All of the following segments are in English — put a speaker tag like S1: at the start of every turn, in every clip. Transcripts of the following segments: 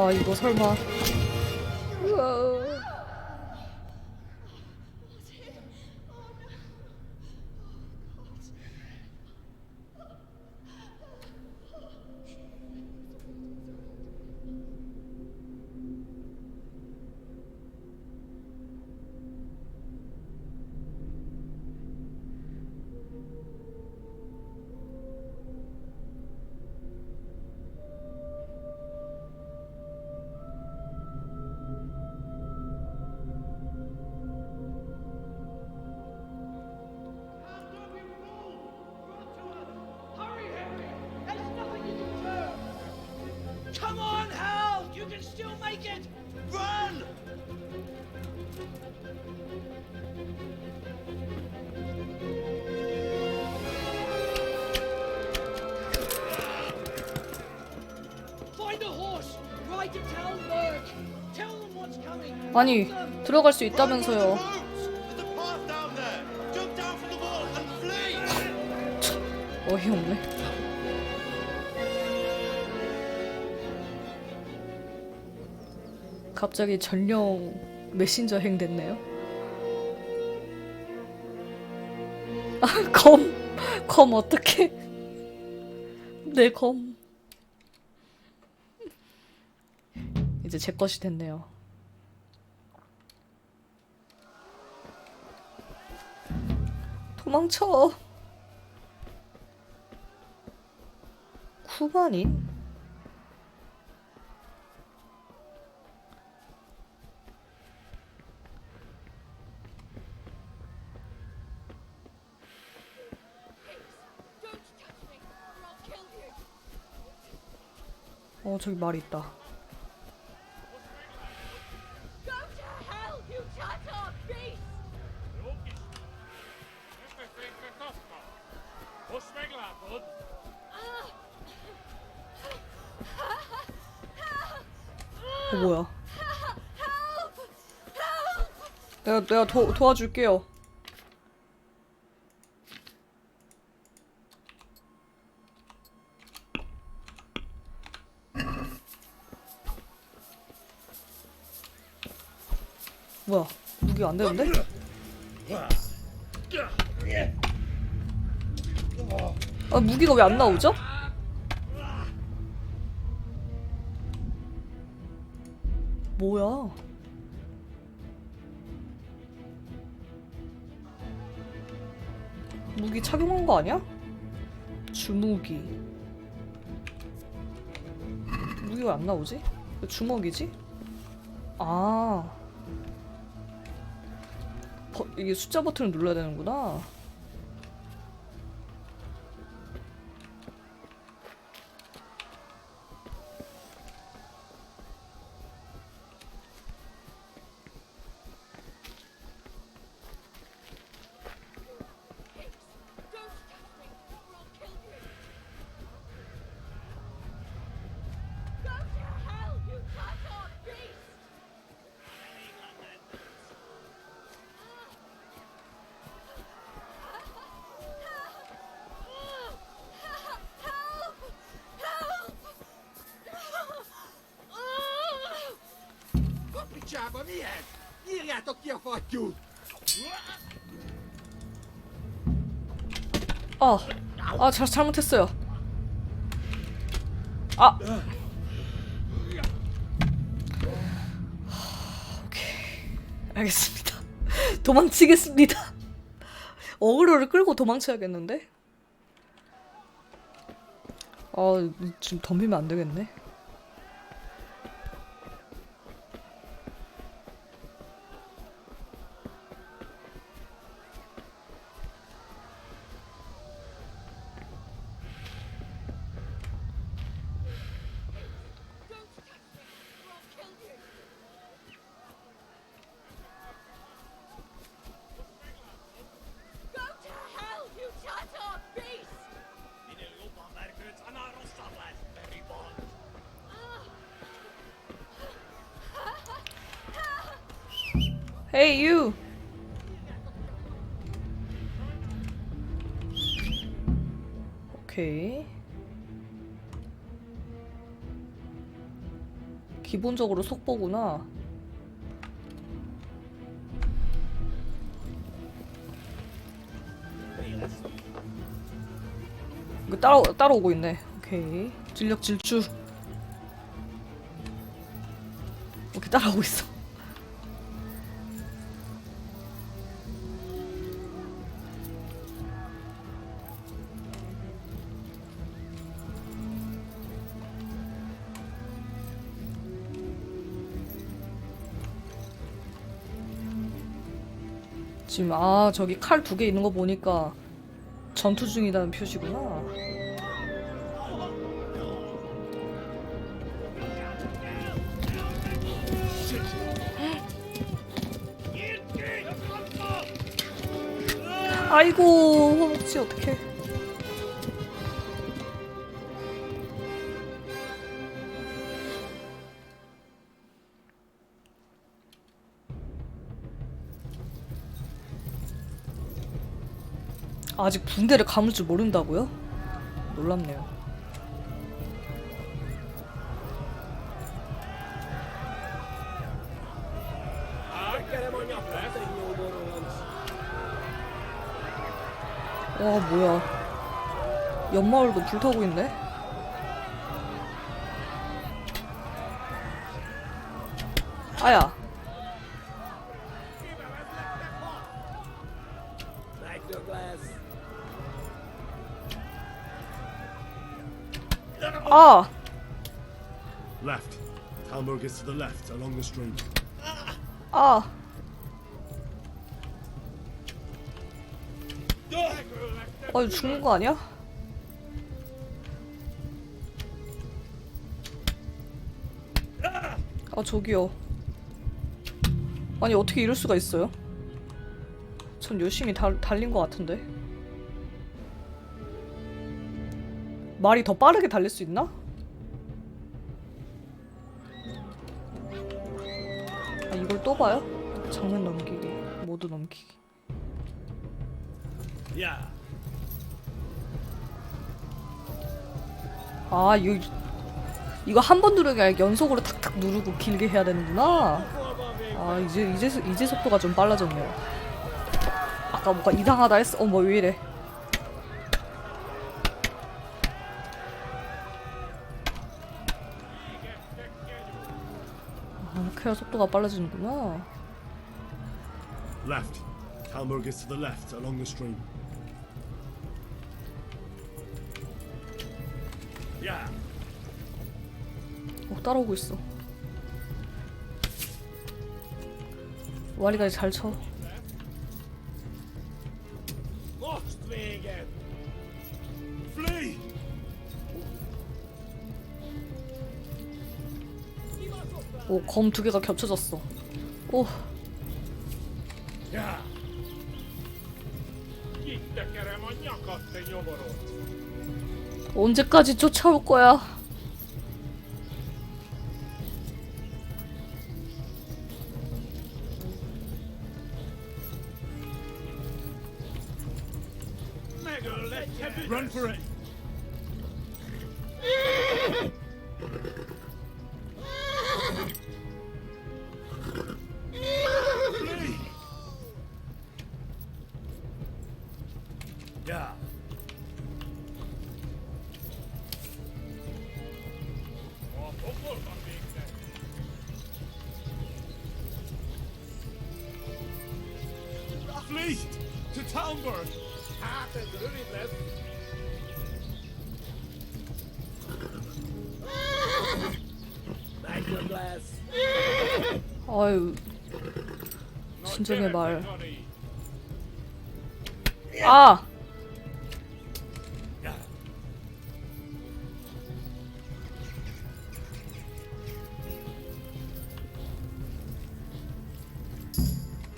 S1: 와 이거 설마. 우와.
S2: Come on, Hal! You can still make it! Run! Find a horse! Ride to town Lurk! Tell them what's coming!
S1: 아니 들어갈 수 있다면서요.
S2: There's a path down there! Jump down from the wall and flee!
S1: 어이없네. 갑자기 전용 메신저 행 됐네요. 아, 검 어떡해. 내 검. 이제 제 것이 됐네요. 도망쳐. 쿠반인? 저기 말 있다. 뭐야? 내가 도와줄게요. 뭐야? 무기 안 되는데? 아, 무기가 왜 안 나오죠? 뭐야? 무기 착용한 거 아니야? 주무기. 무기가 안 나오지? 왜 주먹이지? 아. 이게 숫자 버튼을 눌러야 되는구나.
S2: Picsába milyen? Írjátok ki a fattyút!
S1: 잘못했어요. 아. 오케이. 알겠습니다. 도망치겠습니다. 어그로를 끌고 도망쳐야겠는데? 지금 덤비면 안 되겠네. Hey you. 오케이. 기본적으로 속보구나. 이거 따라오고 있네. 오케이. 진력 질주. 오케이, 따라오고 있어. 지금 저기 칼 2개 있는 거 보니까 전투 중이라는 표시구나. 아이고, 허벅지 어떡해. 아직 붕대를 감을 줄 모른다고요? 놀랍네요. 와, 뭐야. 연마을도 불타고 있네? 아야. 아!
S3: Left. Talmor gets to the left along the stream.
S1: 아! 이거 죽는 거 아니야? 저기요. 아니, 어떻게 이럴 수가 있어요? 전 열심히 달린 것 같은데. 말이 더 빠르게 달릴 수 있나? 이걸 또 봐요? 장면 넘기기, 모두 넘기기.
S3: Yeah.
S1: 이거 한 번 누르는 게 아니라 연속으로 탁탁 누르고 길게 해야 되는구나. 이제 속도가 좀 빨라졌네요. 아까 뭔가 이상하다 했어. 뭐 왜 이래. 이렇게 해야 속도가 빨라지는구나.
S3: Left. Talmor gets to the left along the stream. Yeah.
S1: 따라오고 있어. 와리가리 잘 쳐.
S3: Lost me again. Flee.
S1: 검 2개가 겹쳐졌어. 오.
S3: Yeah.
S1: 언제까지 쫓아올 거야?
S3: Run for it. Flee. Yeah. Flee to Talmor.
S1: 아유, 진정의 말. 아!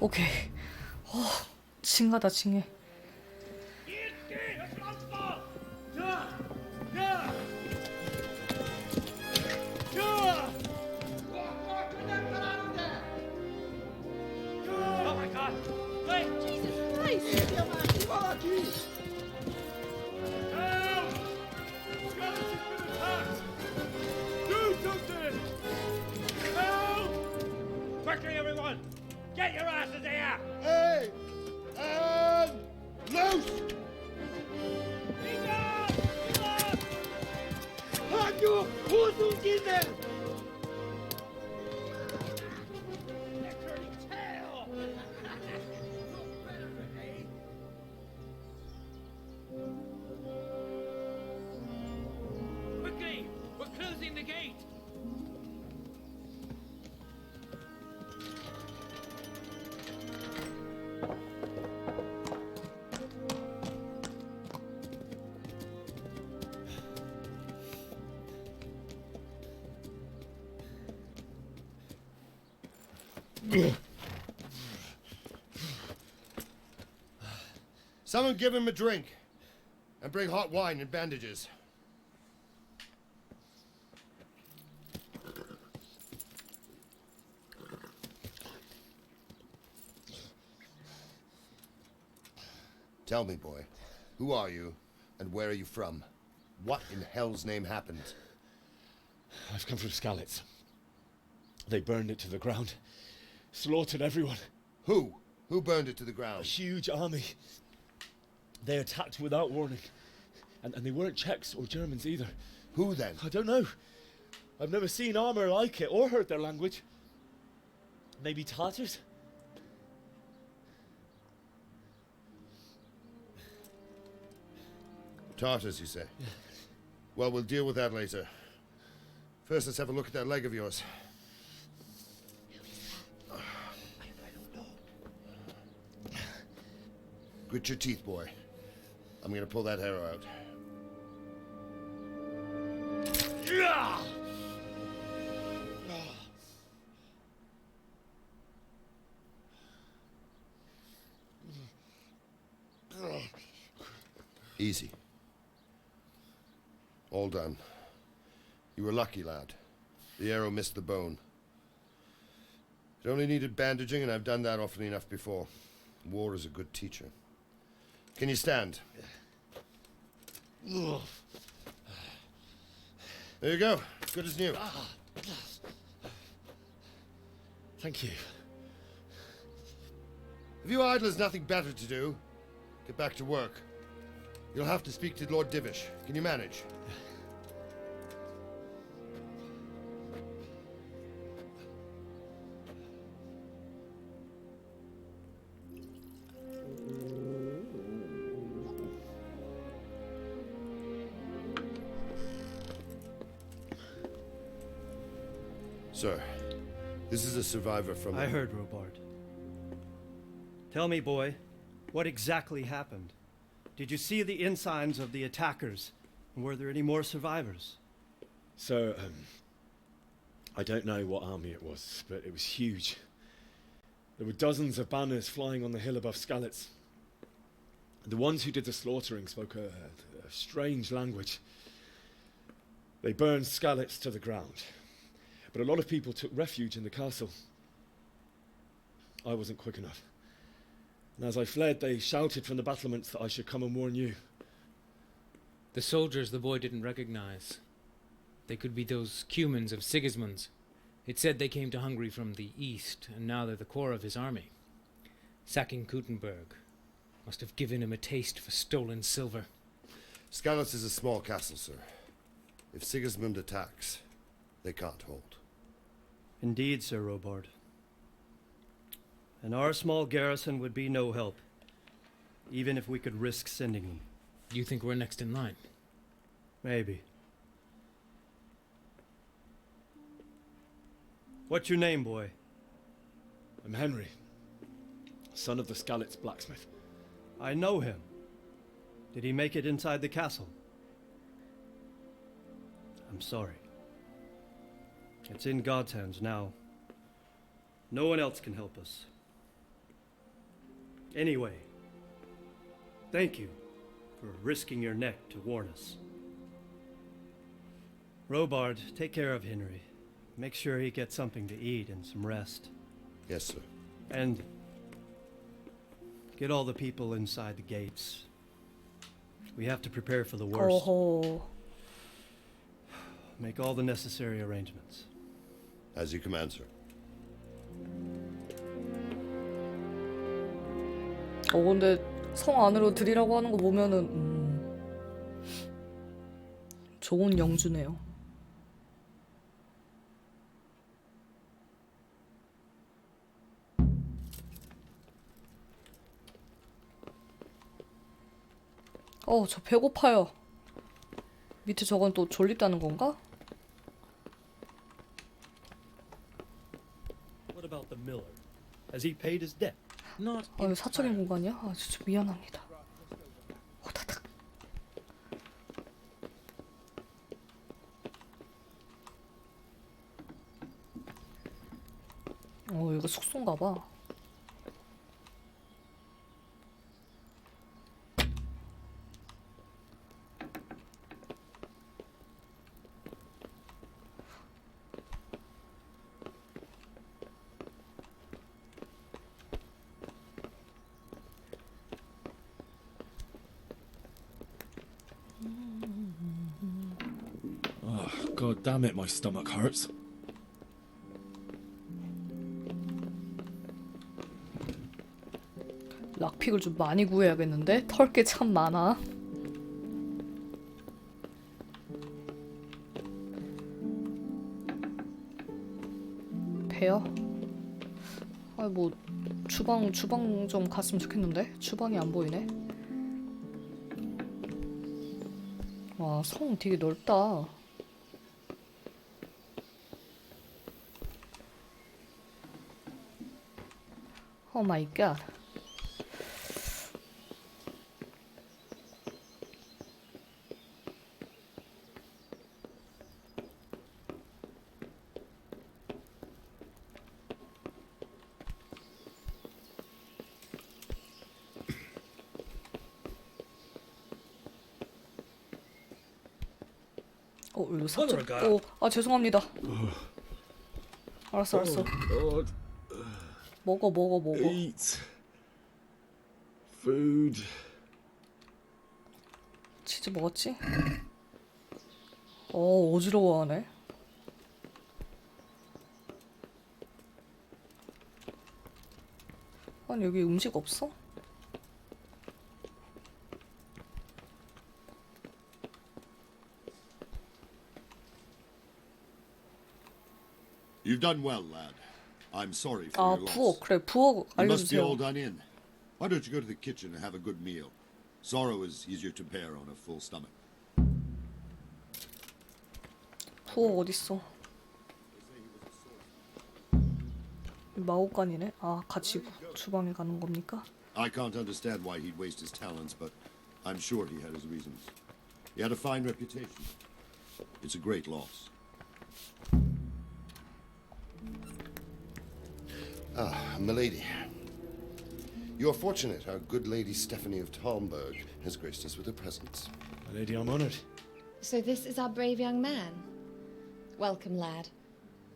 S1: 오케이. 징하다, 징해.
S2: archery, everyone! Get your asses here!
S3: Hey! And loose!
S2: 아주 고수지네! Quickly! We're closing the gate!
S3: Someone give him a drink. And bring hot wine and bandages. Tell me, boy, who are you and where are you from? What in hell's name happened?
S4: I've come from Skalitz. They burned it to the ground. Slaughtered everyone.
S3: Who? Who burned it to the
S4: A
S3: ground?
S4: huge army. They attacked without warning. And they weren't Czechs or Germans either.
S3: Who then?
S4: I don't know. I've never seen armor like it or heard their language. Maybe Tatars?
S3: Tartars, you say? Well, we'll deal with that later. First, let's have a look at that leg of yours. Grit your teeth, boy. I'm gonna pull that arrow out. Easy. All done. You were lucky, lad. The arrow missed the bone. It only needed bandaging, and I've done that often enough before. War is a good teacher. Can you stand? There you go. Good as new.
S4: Thank you.
S3: If you idlers nothing better to do, get back to work. You'll have to speak to Lord Divish. Can you manage? Sir, this is a survivor from...
S5: I heard, Robard. Tell me, boy, what exactly happened? Did you see the ensigns of the attackers? And were there any more survivors?
S4: So, I don't know what army it was, but it was huge. There were dozens of banners flying on the hill above Skalitz. The ones who did the slaughtering spoke a strange language. They burned Skalitz to the ground. But a lot of people took refuge in the castle. I wasn't quick enough. And as I fled, they shouted from the battlements that I should come and warn you.
S6: The soldiers the boy didn't recognize. They could be those Cumans of Sigismund's. It said they came to Hungary from the east, and now they're the core of his army. Sacking Kuttenberg must have given him a taste for stolen silver.
S3: Skalitz is a small castle, sir. If Sigismund attacks, they can't hold.
S5: Indeed, Sir Robard. And our small garrison would be no help, even if we could risk sending them.
S6: You think we're next in line?
S5: Maybe. What's your name, boy?
S4: I'm Henry, son of the Skalitz blacksmith.
S5: I know him. Did he make it inside the castle? I'm sorry. It's in God's hands now. No one else can help us. Anyway, thank you for risking your neck to warn us. Robard, take care of Henry. Make sure he gets something to eat and some rest.
S3: Yes, sir.
S5: And get all the people inside the gates. We have to prepare for the worst.
S1: 어허.
S5: Make all the necessary arrangements.
S3: As you command, sir.
S1: 근데 성 안으로 들이라고 하는 거 보면은 좋은 영주네요. 저 배고파요. 밑에 저건 또 졸립다는 건가?
S5: What about the miller? Has he paid his debt?
S6: Not
S1: 이거 사적인 공간이야? 진짜 미안합니다. 호다닥. 이거 숙소인가 봐.
S4: God damn it, my stomach hurts.
S1: 락픽을 좀 많이 구해야겠는데? 털 게 참 많아. 배요? 뭐 주방 좀 갔으면 좋겠는데? 주방이 안 보이네. 와, 성 되게 넓다. 오 마이 갓. 이거 사적. 죄송합니다. 알았어.
S4: God.
S1: 먹어.
S4: Eat. Food.
S1: 치즈 먹었지? 어지러워하네. 아니, 여기 음식 없어?
S3: You've done well, lad. I'm sorry for your loss.
S1: 부엌. 그래, 부엌
S3: You must be
S1: 알려주세요.
S3: all done in. Why don't you go to the kitchen and have a good meal? Sorrow is easier to bear on a full stomach.
S1: 부엌 어딨어? 마법관이네? 같이 주방에 가는 겁니까?
S3: I can't understand why he'd waste his talents, but I'm sure he had his reasons. He had a fine reputation. It's a great loss. Milady. You're fortunate our good lady Stephanie of Talmberg has graced us with her presence.
S4: My lady, I'm honoured.
S7: So this is our brave young man. Welcome, lad.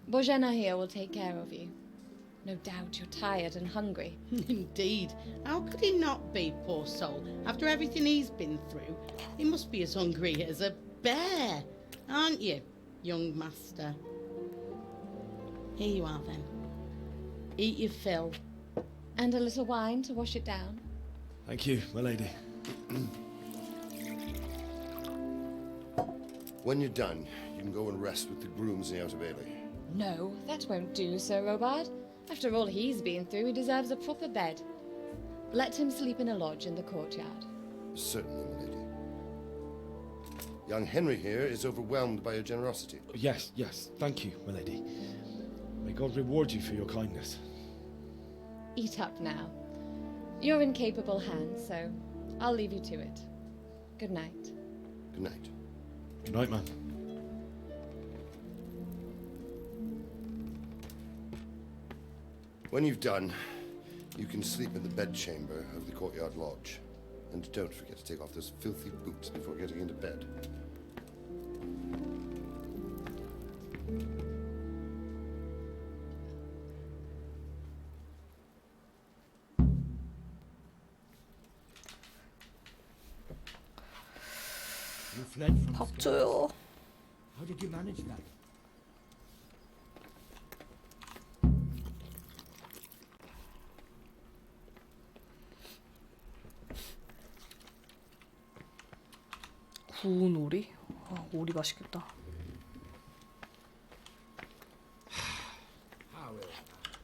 S7: Bojena here will take care of you. No doubt you're tired and hungry.
S8: Indeed. How could he not be, poor soul? After everything he's been through, he must be as hungry as a bear, aren't you, young master? Here you are, then. Eat your fill.
S7: And a little wine to wash it down.
S4: Thank you, my lady.
S3: When you're done, you can go and rest with the grooms in the Outer Bailey.
S7: No, that won't do, Sir Robard. After all he's been through, he deserves a proper bed. Let him sleep in a lodge in the courtyard.
S3: Certainly, milady. Young Henry here is overwhelmed by your generosity.
S4: Yes, thank you, my lady. May God reward you for your kindness.
S7: Eat up now. You're in capable hands, so I'll leave you to it. Good night.
S3: Good night.
S4: Good night, man.
S3: When you've done, you can sleep in the bedchamber of the courtyard lodge. And don't forget to take off those filthy boots before getting into bed.
S9: You fled from
S1: 밥
S9: Scots.
S1: 줘요.
S9: How did you manage that?
S1: 구운 오리? 아, 오리 맛있겠다.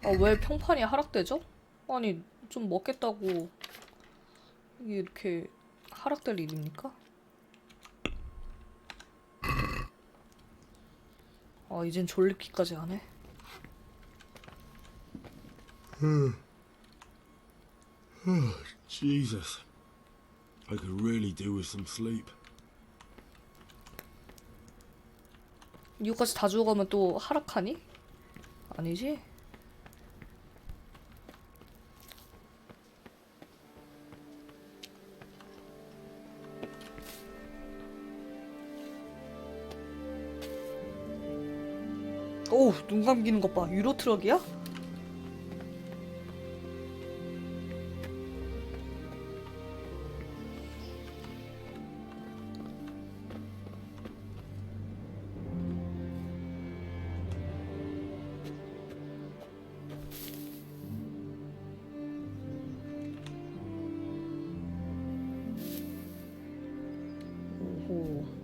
S1: 아, 왜 평판이 하락되죠? 아니, 좀 먹겠다고 이게 이렇게 하락될 일입니까? 아, 이젠 졸립기까지 하네.
S10: Jesus. I could really do with some sleep.
S1: 이거까지 다 죽어가면 또 하락하니? 아니지? 오우, 눈 감기는 것 봐. 유로 트럭이야? 오호.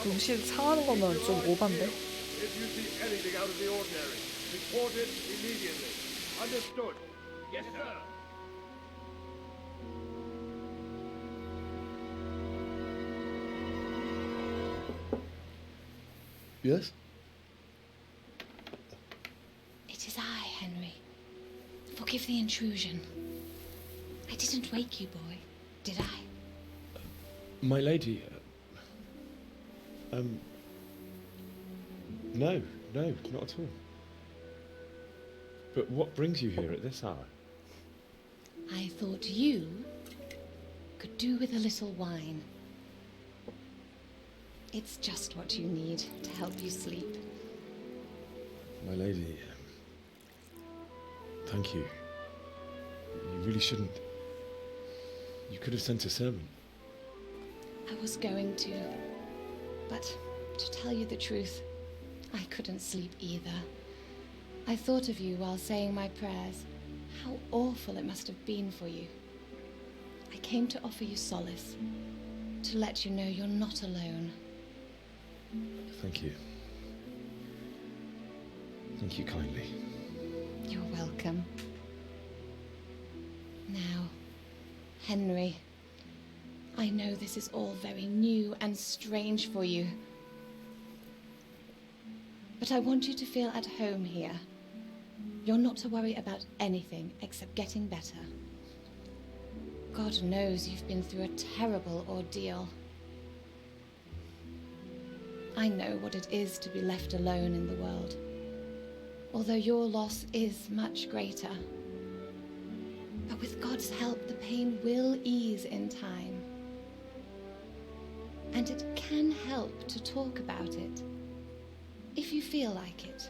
S1: 음식 상하는 거면 좀 오반데?
S2: If you see anything out of the ordinary, report it immediately. Understood? Yes, sir.
S10: Yes?
S7: It is I, Henry. Forgive the intrusion. I didn't wake you, boy, did I?
S4: My lady, no, not at all. But what brings you here at this hour?
S7: I thought you could do with a little wine. It's just what you need to help you sleep.
S4: My lady, thank you. You really shouldn't. You could have sent a servant.
S7: I was going to, but to tell you the truth, I couldn't sleep either. I thought of you while saying my prayers. How awful it must have been for you. I came to offer you solace, to let you know you're not alone.
S4: Thank you. Thank you kindly.
S7: You're welcome. Now, Henry, I know this is all very new and strange for you, but I want you to feel at home here. You're not to worry about anything except getting better. God knows you've been through a terrible ordeal. I know what it is to be left alone in the world, although your loss is much greater. But with God's help, the pain will ease in time. And it can help to talk about it, if you feel like it.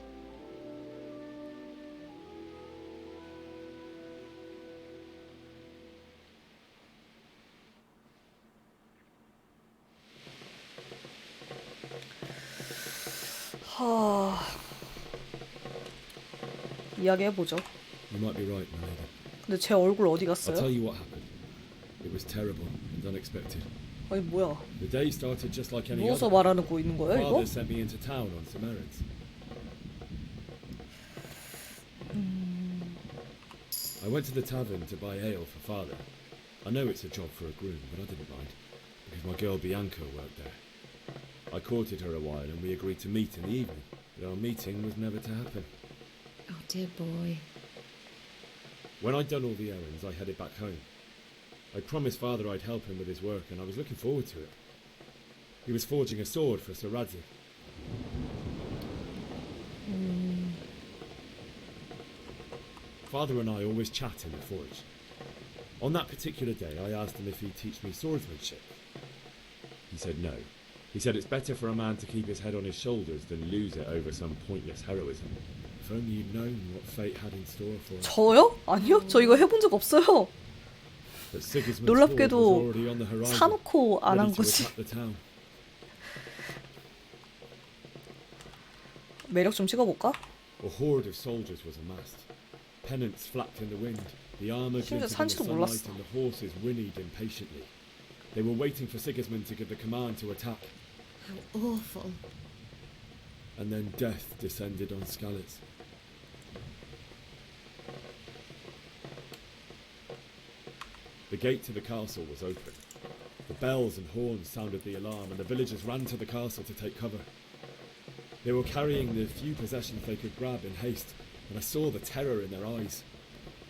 S1: 하... 이야기해보죠.
S10: You might be right, my lady.
S1: 근데 제 얼굴 어디
S10: I'll tell
S1: 갔어요?
S10: you what happened. It was terrible and unexpected.
S1: 아니 뭐야,
S10: The day started just like any
S1: 누워서
S10: other.
S1: 말하고 있는 거예요 이거?
S10: Father sent me into town on some errands. I went to the tavern to buy ale for father. I know it's a job for a groom, but I didn't mind, because my girl Bianca worked there. I courted her a while and we agreed to meet in the evening, but our meeting was never to happen.
S7: Oh, dear boy.
S10: When I'd done all the errands, I headed back home. I promised father I'd help him with his work, and I was looking forward to it. He was forging a sword for Sir Radzik. Father and I always chat in the forge. On that particular day, I asked him if he'd teach me swordsmanship. He said no. He said it's better for a man to keep his head on his shoulders than lose it over some pointless heroism. If only you'd known what fate had in store for us.
S1: 저요? 아니요, 저 이거 해본 적 없어요.
S10: But Sigismund's horde was
S1: 놀랍게도
S10: already on the horizon,
S1: 사놓고 안 한
S10: ready to
S1: 거지.
S10: attack the town.
S1: 매력 좀 찍어볼까?
S10: A horde of soldiers was amassed. Pennants flapped in the wind, the armour
S1: 심지어
S10: glittered in the
S1: 산지도
S10: sunlight,
S1: 몰랐어.
S10: and the horses whinnied impatiently. They were waiting for Sigismund to give the command to attack,
S7: How awful.
S10: and then death descended on Skalitz. The gate to the castle was open. The bells and horns sounded the alarm, and the villagers ran to the castle to take cover. They were carrying the few possessions they could grab in haste, and I saw the terror in their eyes.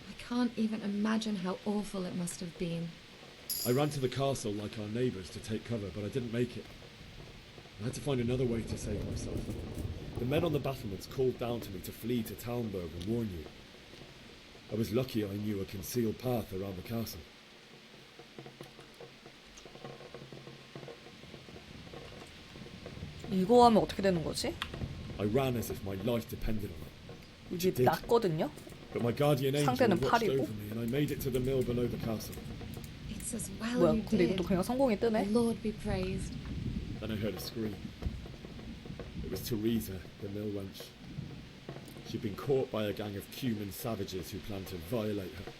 S7: I can't even imagine how awful it must have been.
S10: I ran to the castle like our neighbours to take cover, but I didn't make it. I had to find another way to save myself. The men on the battlements called down to me to flee to Talmberg and warn you. I was lucky I knew a concealed path around the castle.
S1: 이거 하면 어떻게 되는 거지?
S10: I ran as if my life depended on it.
S1: 이게
S10: did.
S1: 낮거든요?
S10: But my guardian angel
S1: 상대는
S10: watched
S1: 8이고.
S10: over me, and I made it to the mill below the castle.
S7: It's as well
S1: 뭐야,
S7: you
S1: 근데
S7: did.
S1: 이것도 그냥 성공이
S7: The
S1: 뜨네?
S7: Lord be praised.
S10: Then I heard a scream. It was Teresa, the mill wench. She'd been caught by a gang of Cuman savages who planned to violate her.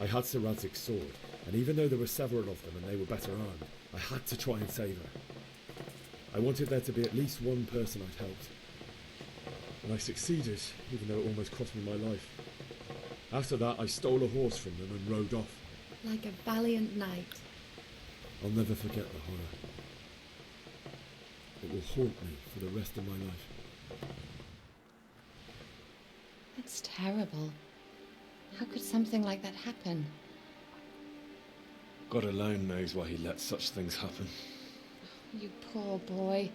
S10: I had Sir Radzig's sword, and even though there were several of them and they were better armed, I had to try and save her. I wanted there to be at least one person I'd helped. And I succeeded, even though it almost cost me my life. After that, I stole a horse from them and rode off.
S7: Like a valiant knight.
S10: I'll never forget the horror. It will haunt me for the rest of my life.
S7: That's terrible. How could something like that happen?
S4: God alone knows why he let such things happen.
S7: You poor boy.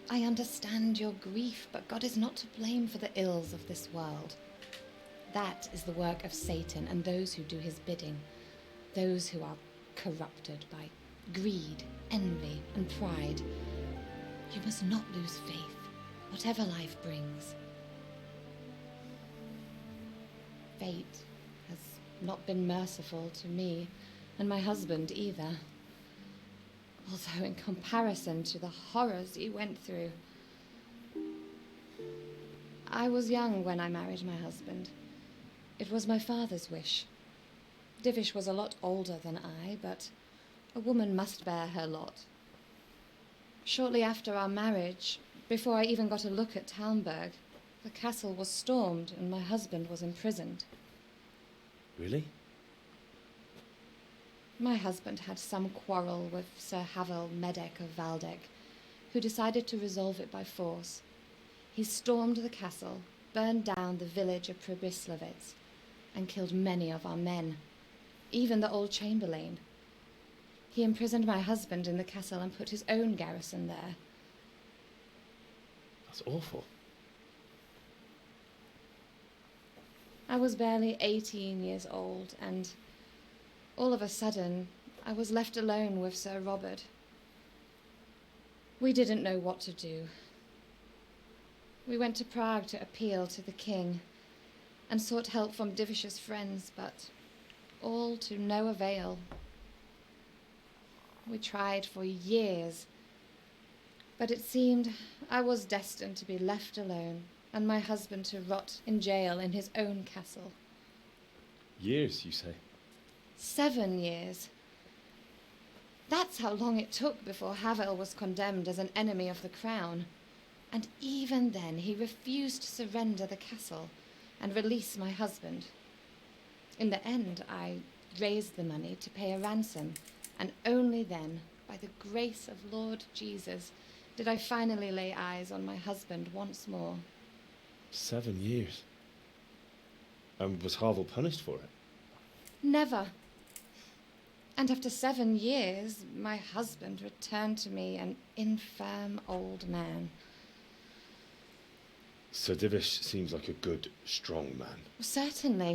S7: I understand your grief, but God is not to blame for the ills of this world. That is the work of Satan and those who do his bidding. Those who are corrupted by greed, envy, and pride. You must not lose faith, whatever life brings. Fate has not been merciful to me, and my husband either. Although in comparison to the horrors he went through. I was young when I married my husband. It was my father's wish. Divish was a lot older than I, but a woman must bear her lot. Shortly after our marriage, before I even got a look at Talmberg, the castle was stormed and my husband was imprisoned.
S4: Really?
S7: My husband had some quarrel with Sir Havel Medek of Valdek, who decided to resolve it by force. He stormed the castle, burned down the village of Pribyslavitz, and killed many of our men, even the old chamberlain. He imprisoned my husband in the castle and put his own garrison there.
S4: That's awful.
S7: I was barely 18 years old, and all of a sudden, I was left alone with Sir Robert. We didn't know what to do. We went to Prague to appeal to the king and sought help from Divish's friends, but all to no avail. We tried for years, but it seemed I was destined to be left alone and my husband to rot in jail in his own castle.
S4: Years, you say?
S7: 7 years. That's how long it took before Havel was condemned as an enemy of the crown. And even then he refused to surrender the castle and release my husband. In the end, I raised the money to pay a ransom, and only then, by the grace of Lord Jesus, did I finally lay eyes on my husband once more.
S4: 7 years. And was Havel punished for it?
S7: Never. And after 7 years, my husband returned to me an infirm old man.
S4: Sir Divish seems like a good, strong man.
S7: Certainly.